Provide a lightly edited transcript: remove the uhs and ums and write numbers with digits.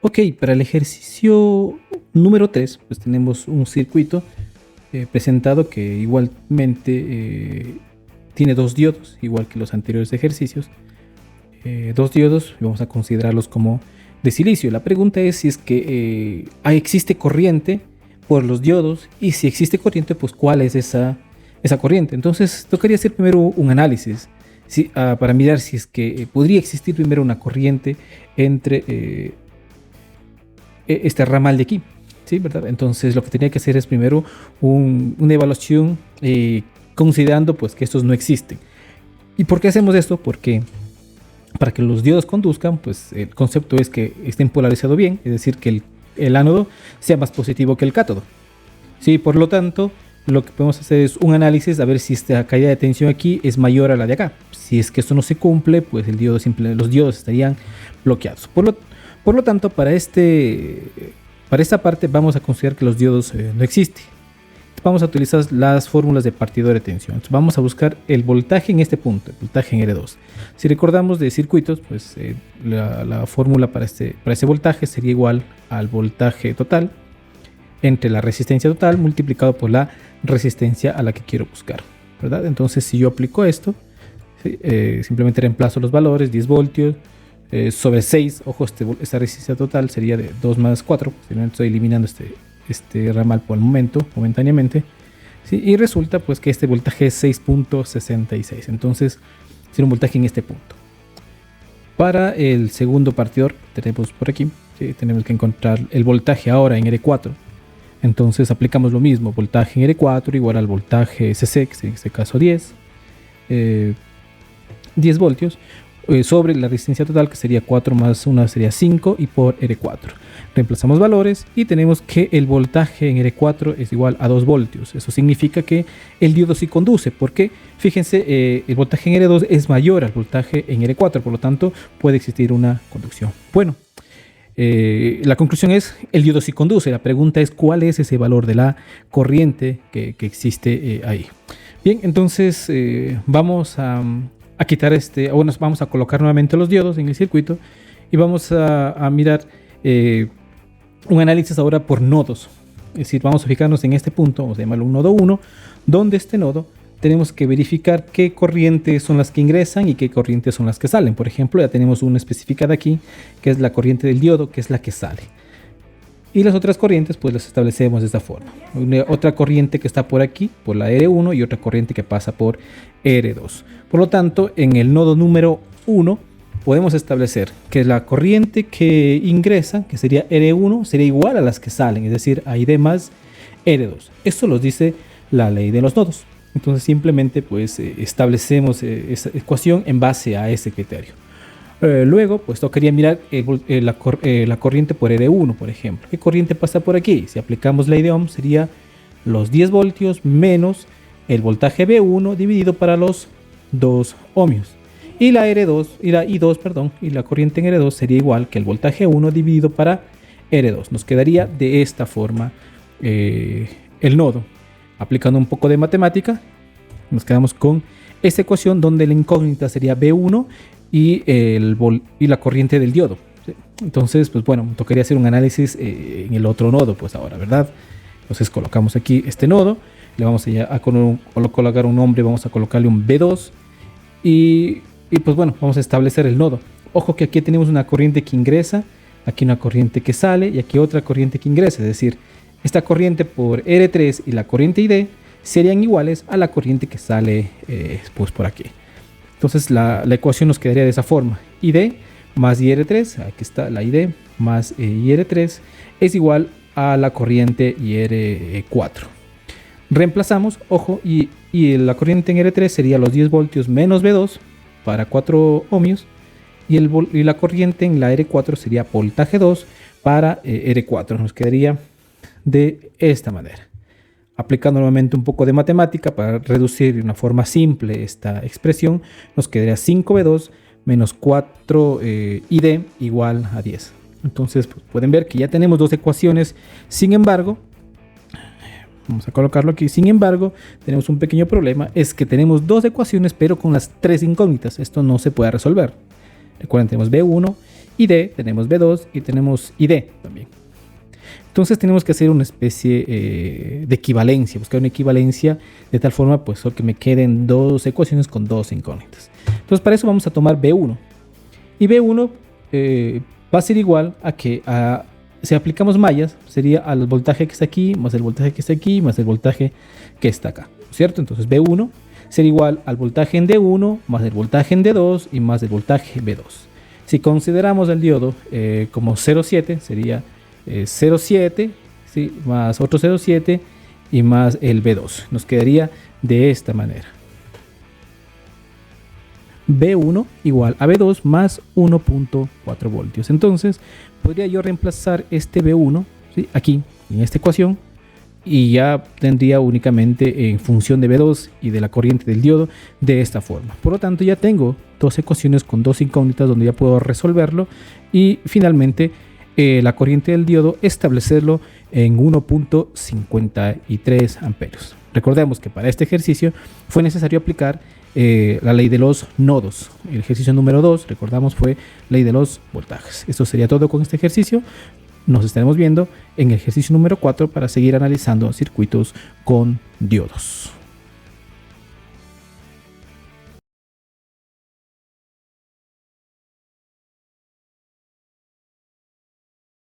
Ok, para el ejercicio número 3, pues tenemos un circuito presentado que igualmente tiene dos diodos, igual que los anteriores ejercicios. Dos diodos, vamos a considerarlos como de silicio. La pregunta es si es que existe corriente por los diodos, y si existe corriente, pues cuál es esa corriente. Entonces tocaría hacer primero un análisis para mirar si es que podría existir primero una corriente entre este ramal de aquí, ¿sí? ¿Verdad? Entonces lo que tenía que hacer es primero una evaluación considerando pues que estos no existen. ¿Y por qué hacemos esto? Porque para que los diodos conduzcan, pues el concepto es que estén polarizados bien, es decir, que el ánodo sea más positivo que el cátodo. Sí, por lo tanto, lo que podemos hacer es un análisis a ver si esta caída de tensión aquí es mayor a la de acá. Si es que esto no se cumple, pues los diodos estarían bloqueados. Por lo tanto, para esta parte vamos a considerar que los diodos no existen. Vamos a utilizar las fórmulas de partidor de tensión. Entonces vamos a buscar el voltaje en este punto, el voltaje en R2. Si recordamos de circuitos, pues la fórmula para ese voltaje sería igual al voltaje total entre la resistencia total multiplicado por la resistencia a la que quiero buscar, ¿verdad? Entonces si yo aplico esto, ¿sí? Simplemente reemplazo los valores, 10 voltios sobre 6, ojo, esta resistencia total sería de 2 más 4, estoy eliminando este ramal por el momentáneamente, ¿sí? Y resulta pues que este voltaje es 6.66, entonces tiene un voltaje en este punto. Para el segundo partidor tenemos por aquí, ¿sí? Tenemos que encontrar el voltaje ahora en R4, entonces aplicamos lo mismo, voltaje en R4 igual al voltaje CC, que en este caso 10 voltios, sobre la resistencia total, que sería 4 más 1 sería 5, y por R4 reemplazamos valores y tenemos que el voltaje en R4 es igual a 2 voltios. Eso significa que el diodo sí conduce, porque fíjense, el voltaje en R2 es mayor al voltaje en R4, por lo tanto puede existir una conducción. Bueno, la conclusión es el diodo sí conduce. La pregunta es cuál es ese valor de la corriente que existe ahí. Bien, entonces vamos a quitar vamos a colocar nuevamente los diodos en el circuito y vamos a mirar un análisis ahora por nodos. Es decir, vamos a fijarnos en este punto, vamos a llamarlo un nodo 1, donde este nodo tenemos que verificar qué corrientes son las que ingresan y qué corrientes son las que salen. Por ejemplo, ya tenemos una especificada aquí, que es la corriente del diodo, que es la que sale. Y las otras corrientes pues las establecemos de esta forma. Otra corriente que está por aquí, por la R1, y otra corriente que pasa por R2. Por lo tanto, en el nodo número 1 podemos establecer que la corriente que ingresa, que sería R1, sería igual a las que salen, es decir, a ID más R2. Esto lo dice la ley de los nodos. Entonces simplemente pues establecemos esa ecuación en base a ese criterio. Luego pues tocaría mirar la corriente por R1, por ejemplo. ¿Qué corriente pasa por aquí? Si aplicamos ley de Ohm, sería los 10 voltios menos el voltaje V1 dividido para los 2 ohmios. Y la R2 y la I2, perdón, y la corriente en R2 sería igual que el voltaje 1 dividido para R2. Nos quedaría de esta forma el nodo. Aplicando un poco de matemática, nos quedamos con esta ecuación donde la incógnita sería V1 y la corriente del diodo, ¿sí? Entonces, pues bueno, tocaría hacer un análisis en el otro nodo, pues ahora, ¿verdad? Entonces colocamos aquí este nodo, le vamos a colocar un nombre, vamos a colocarle un V2 y pues bueno, vamos a establecer el nodo. Ojo que aquí tenemos una corriente que ingresa, aquí una corriente que sale y aquí otra corriente que ingresa, es decir, esta corriente por R3 y la corriente ID serían iguales a la corriente que sale pues por aquí. Entonces la ecuación nos quedaría de esa forma: ID más IR3, aquí está la ID, más IR3 es igual a la corriente IR4. Reemplazamos, ojo, y la corriente en R3 sería los 10 voltios menos V2 para 4 ohmios, y la corriente en la R4 sería voltaje 2 para R4. Nos quedaría de esta manera. Aplicando nuevamente un poco de matemática para reducir de una forma simple esta expresión, nos quedaría 5V2 menos 4 ID igual a 10. Entonces pues, pueden ver que ya tenemos dos ecuaciones. Sin embargo, vamos a colocarlo aquí. Sin embargo, tenemos un pequeño problema. Es que tenemos dos ecuaciones pero con las tres incógnitas. Esto no se puede resolver. Recuerden, tenemos V1 ID, tenemos B2 y tenemos ID también. Entonces tenemos que hacer una especie de equivalencia, buscar una equivalencia de tal forma pues que me queden dos ecuaciones con dos incógnitas. Entonces para eso vamos a tomar B1. Y B1 va a ser igual a que si aplicamos mallas, sería al voltaje que está aquí, más el voltaje que está aquí, más el voltaje que está acá, ¿cierto? Entonces B1 sería igual al voltaje en D1, más el voltaje en D2 y más el voltaje B2. Si consideramos el diodo como 0,7, sería 0,7, ¿sí? Más otro 0,7 y más el B2. Nos quedaría de esta manera. B1 igual a B2 más 1.4 voltios. Entonces podría yo reemplazar este B1, ¿sí? Aquí en esta ecuación, y ya tendría únicamente en función de B2 y de la corriente del diodo de esta forma. Por lo tanto ya tengo dos ecuaciones con dos incógnitas donde ya puedo resolverlo y finalmente la corriente del diodo establecerlo en 1.53 amperios. Recordemos que para este ejercicio fue necesario aplicar la ley de los nodos. El ejercicio número 2, recordamos, fue ley de los voltajes. Esto sería todo con este ejercicio. Nos estaremos viendo en el ejercicio número 4 para seguir analizando circuitos con diodos.